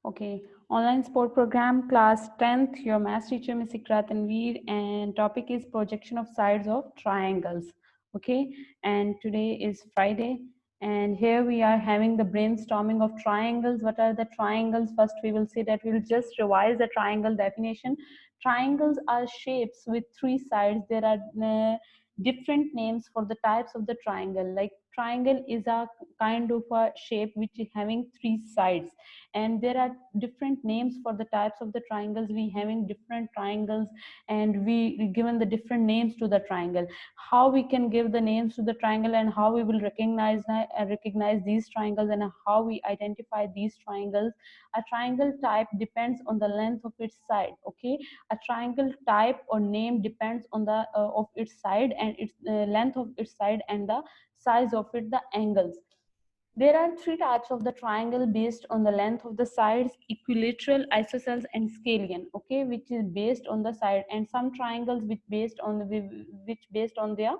Okay, online sport program class 10th, your math teacher Ms. Ikra Tanveer, and topic is projection of sides of triangles. Okay, and today is Friday, and here we are having the brainstorming of triangles. What are the triangles? First, we will see that we will just revise the triangle definition. Triangles are shapes with three sides. There are different names for the types of the triangle. Like triangle is a kind of a shape which is having three sides, and there are different names for the types of the triangles. We having different triangles, and we given the different names to the triangle. How we can give the names to the triangle, and how we will recognize these triangles, and how we identify these triangles. A triangle type depends on the length of its side. Okay, a triangle type or name depends on the of its side, and its length of its side, and the size of it, the angles. There are three types of the triangle based on the length of the sides: equilateral, isosceles, and scalene. Okay, which is based on the side, and some triangles which based on their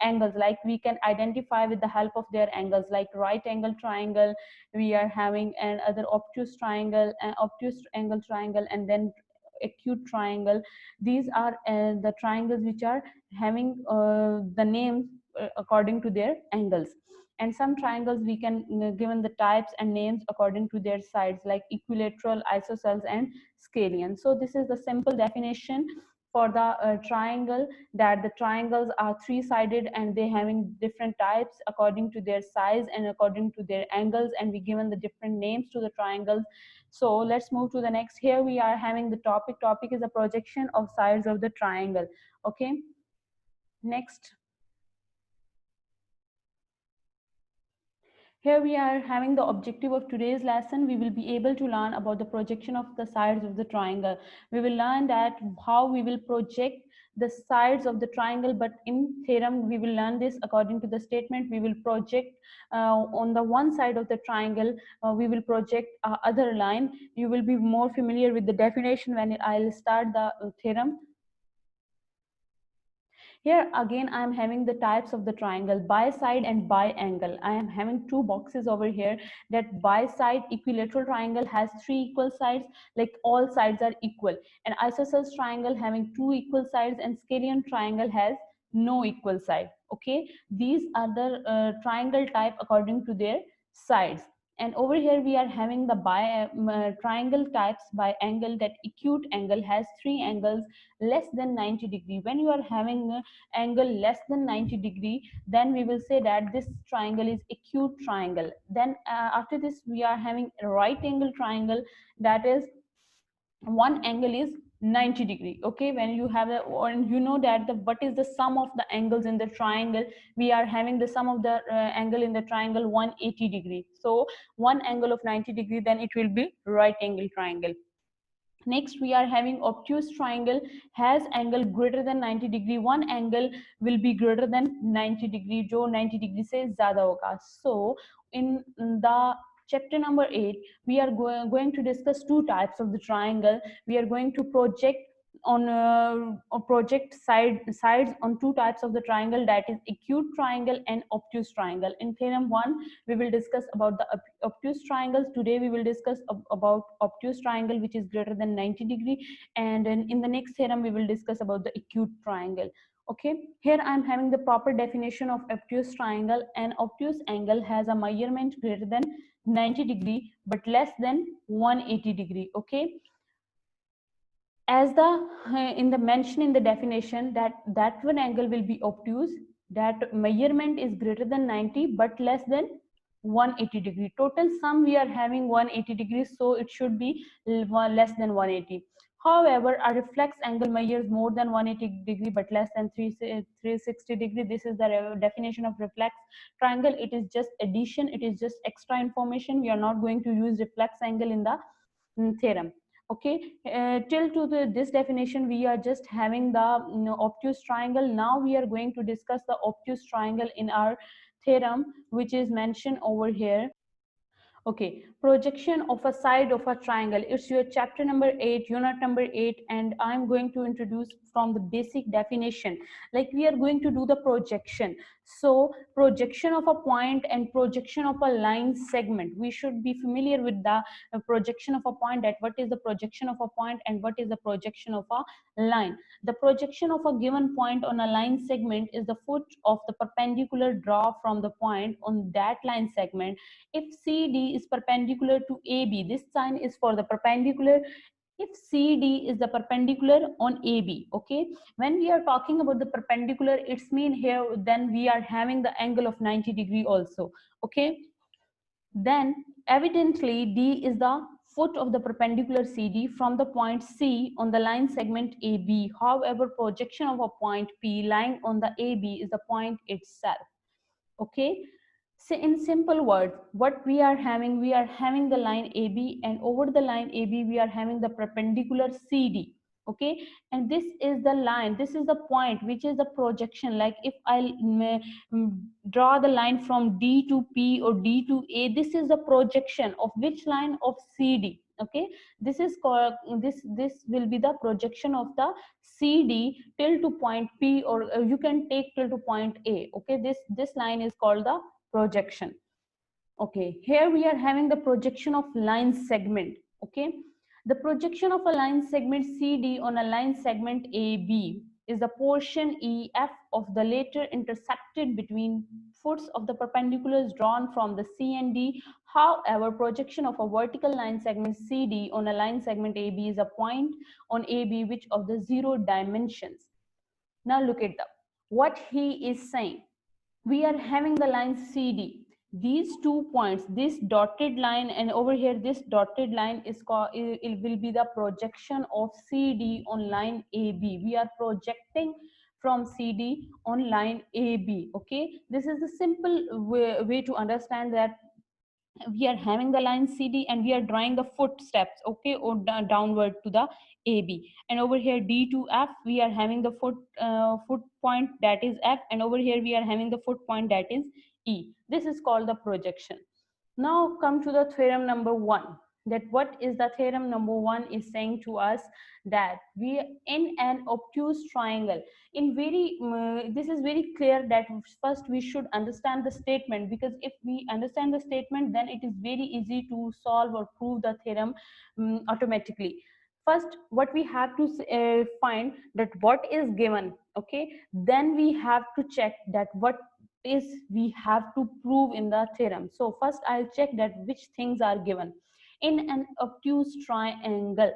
angles. Like we can identify with the help of their angles, like right angle triangle. We are having an other obtuse triangle, an obtuse angle triangle, and then acute triangle. These are the triangles which are having the names according to their angles. And some triangles we can given the types and names according to their sides, like equilateral, isosceles, and scalene. So this is the simple definition for the triangle, that the triangles are three-sided and they having different types according to their size and according to their angles, and we given the different names to the triangles. So let's move to the next. Here we are having the topic is a projection of sides of the triangle. Okay, next. Here we are having the objective of today's lesson. We will be able to learn about the projection of the sides of the triangle. We will learn that how we will project the sides of the triangle, but in theorem we will learn this according to the statement. We will project on the one side of the triangle, we will project other line. You will be more familiar with the definition when I'll start the theorem. Here again, I am having the types of the triangle: biside and biangle. I am having two boxes over here. That biside equilateral triangle has three equal sides, like all sides are equal. And isosceles triangle having two equal sides, and scalene triangle has no equal side. Okay, these are the triangle type according to their sides. And over here we are having the triangle types by angle. That acute angle has three angles less than 90 degree. When you are having angle less than 90 degree, then we will say that this triangle is acute triangle. Then after this we are having a right angle triangle, that is one angle is 90 degree. Okay, when you have a, or you know that the what is the sum of the angles in the triangle, we are having the sum of the angle in the triangle 180 degree. So one angle of 90 degree, then it will be right angle triangle. Next we are having obtuse triangle, has angle greater than 90 degree. One angle will be greater than 90 degree, जो 90 degree से ज़्यादा होगा. So in the chapter number 8 we are going to discuss two types of the triangle. We are going to project project sides on two types of the triangle, that is acute triangle and obtuse triangle. In theorem 1 we will discuss about the obtuse triangles. Today we will discuss about obtuse triangle which is greater than 90 degree, and in the next theorem we will discuss about the acute triangle. Okay, here I am having the proper definition of obtuse triangle. An obtuse angle has a measurement greater than 90 degree but less than 180 degree. Okay, as the in the mention in the definition, that one angle will be obtuse, that measurement is greater than 90 but less than 180 degree. Total sum we are having 180 degrees, so it should be less than 180. However, a reflex angle measures more than 180 degree but less than 360 degree. This is the definition of reflex triangle. It is just addition, it is just extra information. We are not going to use reflex angle in the theorem. Okay, till to this definition we are just having the obtuse triangle. Now we are going to discuss the obtuse triangle in our theorem, which is mentioned over here. Okay, projection of a side of a triangle. It's your chapter number 8, unit number 8, and I'm going to introduce from the basic definition. Like we are going to do the projection. So projection of a point and projection of a line segment, we should be familiar with the projection of a point, that what is the projection of a point and what is the projection of a line. The projection of a given point on a line segment is the foot of the perpendicular draw from the point on that line segment. If CD is perpendicular to AB, this sign is for the perpendicular. If CD is the perpendicular on AB, okay, when we are talking about the perpendicular, it's mean here then we are having the angle of 90 degree also, okay. Then evidently D is the foot of the perpendicular CD from the point C on the line segment AB. However, projection of a point P lying on the AB is the point itself, okay. So in simple words, what we are having the line AB, and over the line AB we are having the perpendicular CD, okay. And this is the line, this is the point which is the projection. Like if I draw the line from D to P or D to A, this is the projection of which line? Of CD, okay. This is called, this will be the projection of the CD till to point P, or you can take till to point A, okay. This line is called the projection, okay. Here we are having the projection of line segment, okay. The projection of a line segment CD on a line segment AB is the portion EF of the later intersected between foots of the perpendiculars drawn from the C and D. However, projection of a vertical line segment CD on a line segment AB is a point on AB which of the zero dimensions. Now look at what he is saying. We are having the line CD. These 2 points, this dotted line and over here this dotted line is called, it will be the projection of CD on line AB. We are projecting from CD on line AB, okay. This is the simple way to understand that we are having the line CD and we are drawing the footsteps, okay, or downward to the AB. And over here D to F, we are having the foot point, that is F, and over here we are having the foot point, that is E. This is called the projection. Now come to the theorem number 1. That what is the theorem number 1 is saying to us, that we in an obtuse triangle, in very this is very clear that first we should understand the statement, because if we understand the statement then it is very easy to solve or prove the theorem automatically. First what we have to find that what is given, okay, then we have to check that what is we have to prove in the theorem. So first I'll check that which things are given in an obtuse triangle.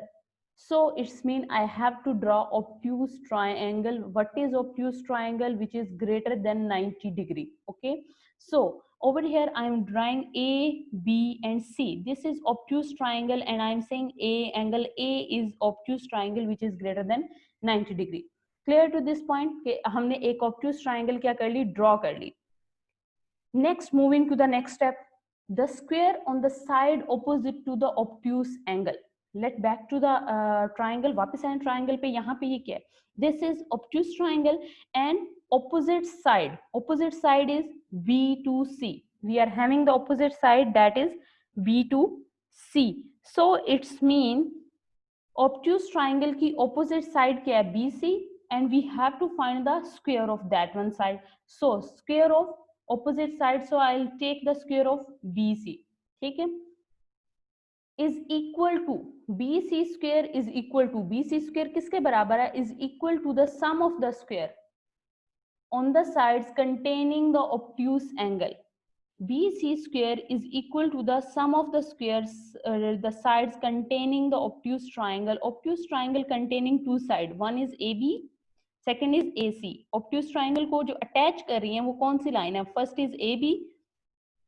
So it's mean I have to draw obtuse triangle. What is obtuse triangle? Which is greater than 90 degree, okay. So over here I am drawing A, B and C. This is obtuse triangle and I am saying angle A is obtuse triangle which is greater than 90 degree. Clear to this point कि हमने एक obtuse triangle क्या कर ली, draw कर ली. Next, moving to the next step, the square on the side opposite to the obtuse angle. Let back to the triangle. वापस आए triangle पे. यहाँ पे ये क्या है? This is obtuse triangle and opposite side is B to C. We are having the opposite side, that is B to C. So it's mean obtuse triangle की opposite side क्या है? BC, and we have to find the square of that one side. So square of opposite side, so I'll take the square of BC, ठीक है, is equal to BC square is equal to BC square किसके बराबर है? Is equal to the sum of the square on the sides containing the obtuse angle. BC square is equal to the sum of the squares, the sides containing the obtuse triangle. Obtuse triangle containing two sides. One is AB, second is AC. Obtuse triangle को जो attach कर रही हैं वो कौन सी line है? First is AB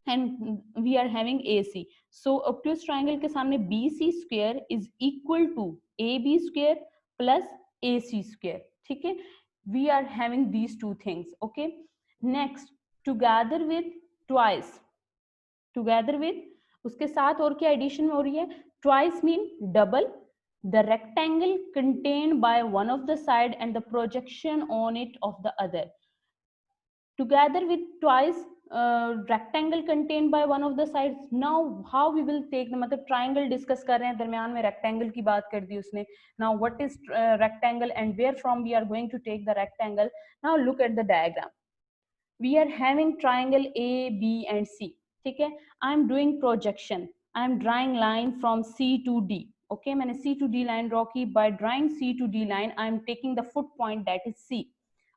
and we are having AC. So obtuse triangle के सामने BC square is equal to AB square plus AC square. ठीक है? We are having these two things. Okay. Next, together with उसके साथ और क्या addition हो रही है? Twice mean double. The rectangle contained by one of the side and the projection on it of the other. Together with twice rectangle contained by one of the sides. Now how we will take the मतलब triangle discuss कर रहे हैं, दरमियान में rectangle की बात कर दी उसने. Now what is rectangle and where from we are going to take the rectangle? Now look at the diagram. we are having triangle A, B and C. ठीक है, I am doing projection. I am drawing line from C to D. Okay, मैंने C to D line draw की. By drawing C to D line, I am taking the foot point that is C.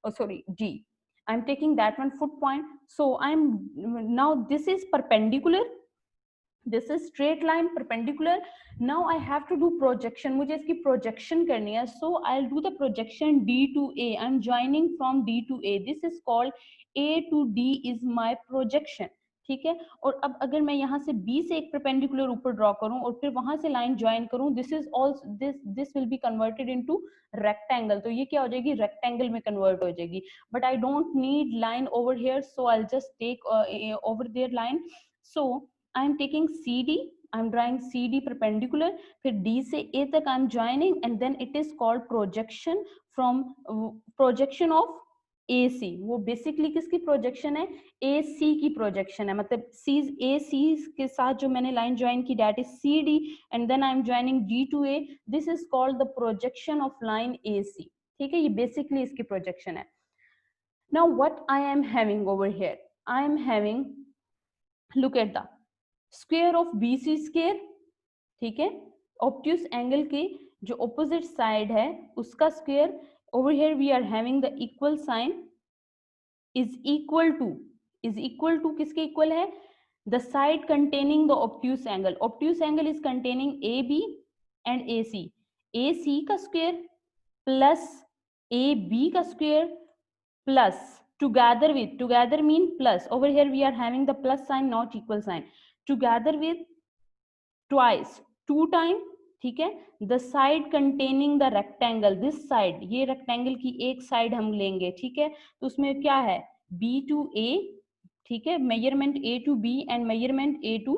Oh, sorry, D. I am taking that one foot point. So I am now this is perpendicular. This is straight line perpendicular. Now I have to do projection. मुझे इसकी projection करनी है. So I'll do the projection D to A. I'm joining from D to A. This is called A to D is my projection. ठीक है, और अब अगर मैं यहाँ से B से एक perpendicular ऊपर ड्रॉ करूं और फिर वहां से लाइन ज्वाइन करूं, this is also this will be converted into rectangle. तो ये क्या हो जाएगी, rectangle में convert हो जाएगी. But I don't need line over here, so I'll just take over there line. So I am taking CD, I am drawing CD perpendicular, फिर D से A तक I am joining, and then it is called projection from projection of AC. वो basically किसकी projection है, AC की projection है, मतलब AC के साथ जो मैंने line join की that is CD, and then I am joining D to A. This is called the projection of line AC. ठीक है, ये basically इसकी projection है. Now what I am having over here, I am having, look at the square of B C square. ठीक है, obtuse angle की जो opposite side है उसका square. Over here we are having the equal sign. Is equal to किसके equal है, the side containing the obtuse angle. Obtuse angle is containing A B and A C. A C का square plus A B का square plus together mean plus. Over here we are having the plus sign, not equal sign. Together with twice, 2 time. ठीक है, the side containing the rectangle, this side, ये rectangle की एक side हम लेंगे. ठीक है, तो उसमें क्या है, B to A. ठीक है, measurement A to B and measurement A to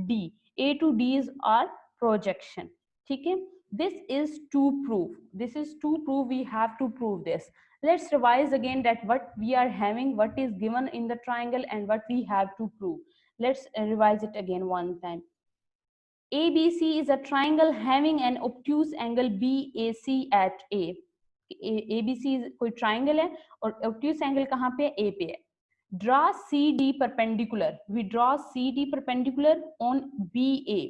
D. A to D is our projection. ठीक है, this is to prove, we have to prove this. Let's revise again that what we are having, what is given in the triangle and what we have to prove. Let's revise it again one time. ABC is a triangle having an obtuse angle BAC at A. ABC कोई triangle है और obtuse angle कहाँ पे है, A पे है. Draw CD perpendicular. We draw CD perpendicular on BA.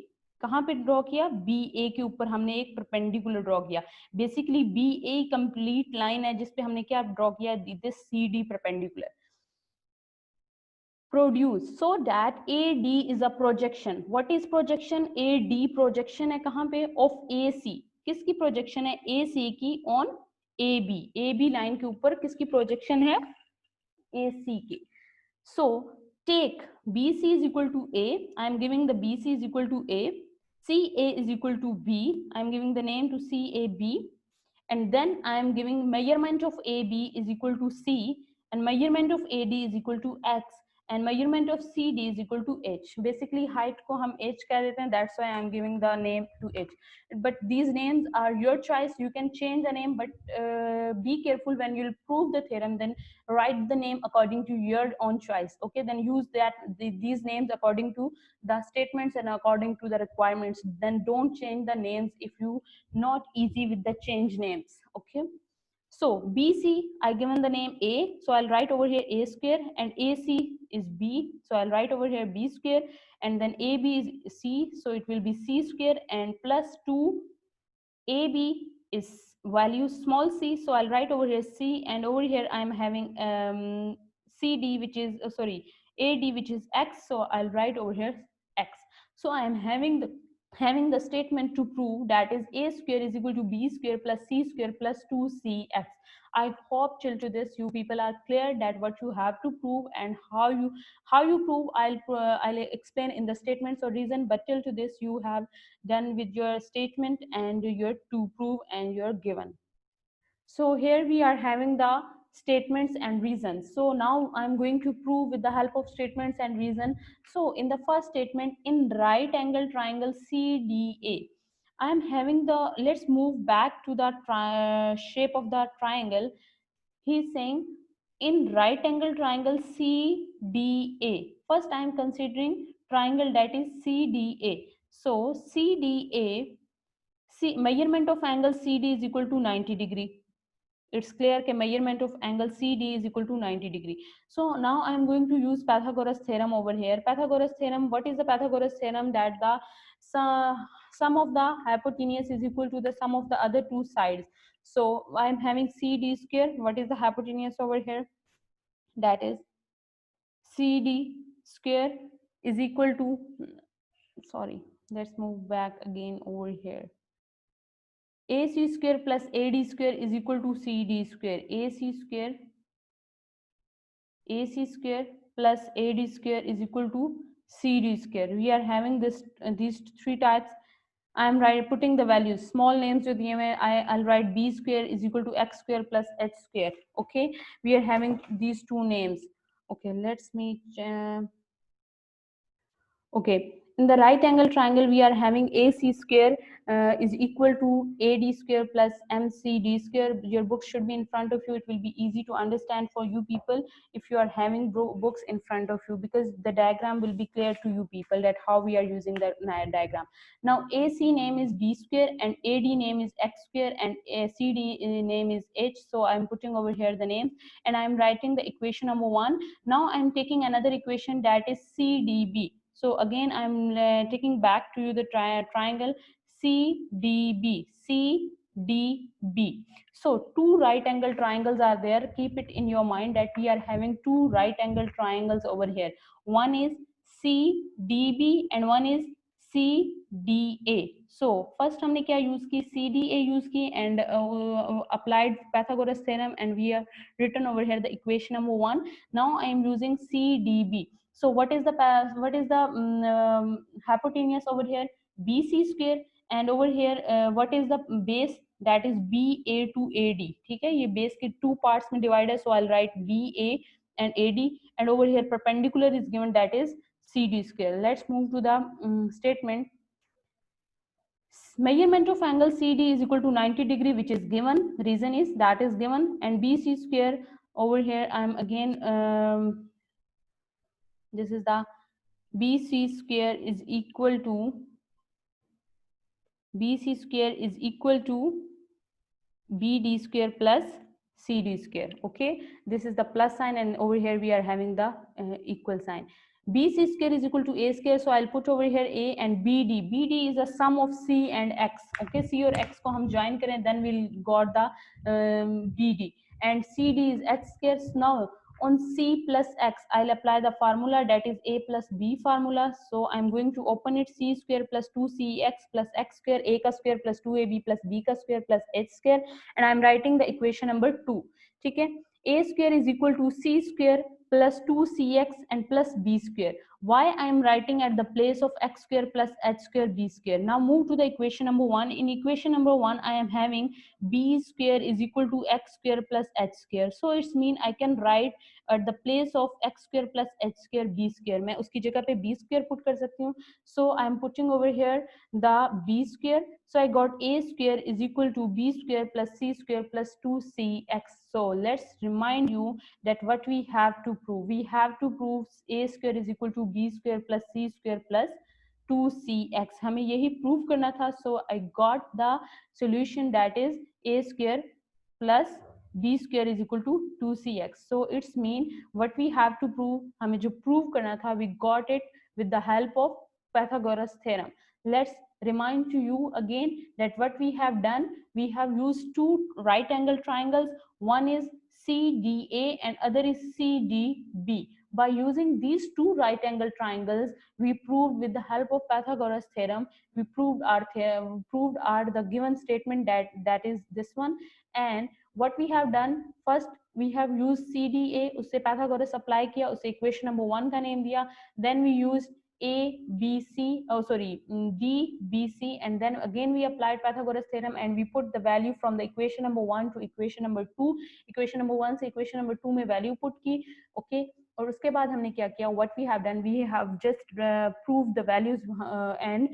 कहाँ पे ड्रॉ किया, BA के ऊपर हमने एक परपेंडिकुलर ड्रॉ किया. बेसिकली BA कंप्लीट लाइन है जिसपे हमने क्या ड्रॉ किया, this CD perpendicular. Produce so that AD is a projection. What is projection? AD projection है कहाँ पे, of AC. किसकी projection है, AC की on AB. AB लाइन के ऊपर किसकी projection है, AC की. So take BC is equal to A. I am giving the BC is equal to A. CA is equal to B. I am giving the name to CAB, and then I am giving measurement of AB is equal to C, and measurement of AD is equal to X, and measurement of CD is equal to H. Basically height को हम H कह देते हैं, that's why I am giving the name to H. But these names are your choice, you can change the name, but be careful when you prove the theorem, then write the name according to your own choice. Okay, then use these names according to the statements and according to the requirements. Then don't change the names if you not easy with the change names. Okay, so BC I given the name A, so I'll write over here A square, and AC is B, so I'll write over here B square, and then AB is C, so it will be C square, and plus 2 AB is value small c, so I'll write over here C, and over here I'm having CD which is AD which is X, so I'll write over here X. So I am having the statement to prove, that is A square is equal to B square plus C square plus 2CX. I hope till to this you people are clear that what you have to prove and how you prove. I'll explain in the statements or reason, but till to this you have done with your statement and your to prove and your given. So here we are having the statements and reasons. So now I'm going to prove with the help of statements and reason. So in the first statement, in right angle triangle CDA, I am having the, let's move back to the shape of the triangle. He's saying in right angle triangle CDA. First I am considering triangle that is CDA. So CDA, measurement of angle CD is equal to 90 degree. It's clear that measurement of angle CD is equal to 90 degree. So now I am going to use Pythagoras theorem over here. Pythagoras theorem, what is the Pythagoras theorem? That the sum of the hypotenuse is equal to the sum of the other two sides. So I am having CD square. What is the hypotenuse over here? That is CD square is equal to, sorry, let's move back again over here. AC square plus AD square is equal to CD square. AC square plus AD square is equal to CD square. We are having this these three types. I am putting the values, small names with I'll write B square is equal to X square plus H square. Okay, we are having these two names. Okay, let's me okay, in the right angle triangle, we are having AC square is equal to AD square plus MCD square. Your book should be in front of you. It will be easy to understand for you people if you are having books in front of you, because the diagram will be clear to you people that how we are using the diagram. Now AC name is B square and AD name is X square and CD name is H. So I'm putting over here the names and I'm writing the equation number 1. Now I'm taking another equation, that is CDB. So again, I'm taking back to you the triangle CDB. CDB. So two right angle triangles are there. Keep it in your mind that we are having two right angle triangles over here. One is CDB and one is CDA. So first हमने क्या use की, CDA use की and applied Pythagoras theorem, and we have written over here the equation number 1. Now I am using CDB. So what is the hypotenuse over here? BC square, and over here what is the base? That is BA to AD. ठीक है, ये base के two parts में divide है, so I'll write BA and AD, and over here perpendicular is given, that is CD square. Let's move to the statement. Measurement of angle CD is equal to 90 degree, which is given. Reason is that is given, and BC square over here I'm again this is the BC square is equal to BD square plus CD square. Okay, this is the plus sign, and over here we are having the equal sign. BC square is equal to A square, so I'll put over here A, and BD. BD is a sum of C and X. Okay, C और X को हम join करें, then we'll got the BD, and CD is H square. Now on C plus X, I'll apply the formula, that is A plus B formula. So I'm going to open it, C square plus 2CX plus X square, A ka square plus 2AB plus B ka square plus H square, and I'm writing the equation number 2. ठीक है, A square is equal to C square plus 2CX and plus B square. Why I am writing at the place of X square plus H square B square? Now move to the equation number 1. In equation number 1, I am having B square is equal to X square plus H square. So it's mean I can write at the place of X square plus H square B square. मैं उसकी जगह पे B square put कर सकती हूँ. So I am putting over here the B square. So I got A square is equal to B square plus C square plus 2CX. So let's remind you that what we have to prove. We have to prove A square is equal to B square plus C square plus 2CX. हमें यही prove करना था. So I got the solution, that is A square plus B square is equal to 2CX. So it's mean what we have to prove, हमें जो prove करना था, we got it with the help of Pythagoras theorem. Let's remind to you again that what we have done, we have used two right angle triangles. One is CDA and other is CDB. By using these two right angle triangles, we proved with the help of Pythagoras theorem, we proved our the given statement, that is this one. And what we have done, first we have used CDA, उससे Pythagoras apply किया, उसे equation number 1 का name दिया. Then we used D, B, C, and then again we applied Pythagoras theorem and we put the value from the equation number 1 to equation number 2. Equation number 1 से equation number 2 में value put की. Okay, और उसके बाद हमने क्या किया, what we have done, we have just proved the values and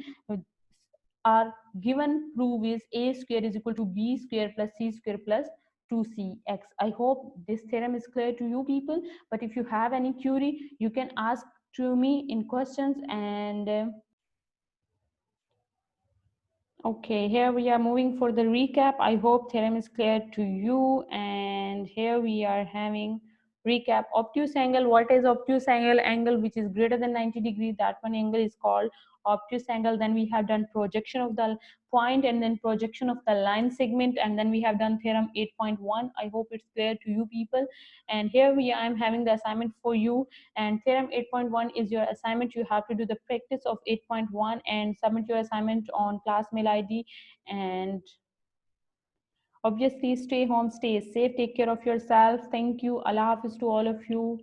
our given proof is A square is equal to B square plus C square plus 2CX. I hope this theorem is clear to you people, but if you have any query, you can ask to me in questions. And Okay, here we are moving for the recap. I hope theorem is clear to you. And here we are having recap. Obtuse angle. What is obtuse angle? Angle which is greater than 90 degrees. That one angle is called obtuse angle. Then we have done projection of the point and then projection of the line segment. And then we have done theorem 8.1. I hope it's clear to you people. And here I am having the assignment for you. And theorem 8.1 is your assignment. You have to do the practice of 8.1 and submit your assignment on class mail ID. And obviously stay home, stay safe, take care of yourself. Thank you. Allah Hafiz to all of you.